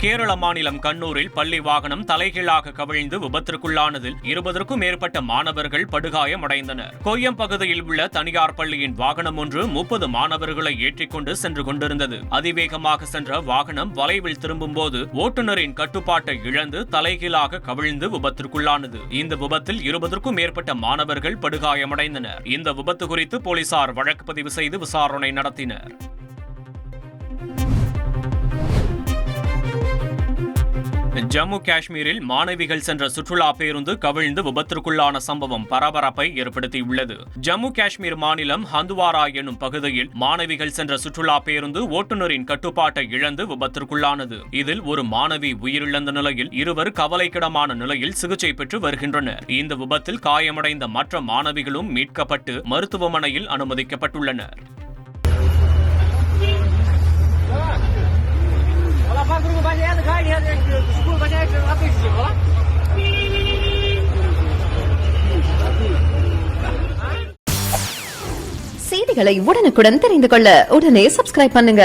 கேரள மாநிலம் கண்ணூரில் பள்ளி வாகனம் தலைகீழாக கவிழ்ந்து விபத்திற்குள்ளானதில் 20க்கும் மேற்பட்ட மாணவர்கள் படுகாயமடைந்தனர். கொய்யம் பகுதியில் உள்ள தனியார் பள்ளியின் வாகனம் ஒன்று 30 மாணவர்களை ஏற்றிக்கொண்டு சென்று கொண்டிருந்தது. அதிவேகமாக சென்ற வாகனம் வளைவில் திரும்பும்போது ஓட்டுநரின் கட்டுப்பாட்டை இழந்து தலைகீழாக கவிழ்ந்து விபத்திற்குள்ளானது. இந்த விபத்தில் 20க்கும் மேற்பட்ட மாணவர்கள் படுகாயமடைந்தனர். இந்த விபத்து குறித்து போலீசார் வழக்கு பதிவு செய்து விசாரணை நடத்தினர். ஜம்மு காஷ்மீரில் மாணவிகள் சென்ற சுற்றுலா பேருந்து கவிழ்ந்து விபத்திற்குள்ளான சம்பவம் பரபரப்பை ஏற்படுத்தியுள்ளது. ஜம்மு காஷ்மீர் மாநிலம் ஹந்துவாரா எனும் பகுதியில் மாணவிகள் சென்ற சுற்றுலா பேருந்து ஓட்டுநரின் கட்டுப்பாட்டை இழந்து விபத்திற்குள்ளானது. இதில் ஒரு மாணவி உயிரிழந்த நிலையில் 2 கவலைக்கிடமான நிலையில் சிகிச்சை பெற்று வருகின்றனர். இந்த விபத்தில் காயமடைந்த மற்ற மாணவிகளும் மீட்கப்பட்டு மருத்துவமனையில் அனுமதிக்கப்பட்டுள்ளனர். செய்திகளை உடனுக்குடன் தெரிந்து கொள்ள உடனே சப்ஸ்கிரைப் பண்ணுங்க.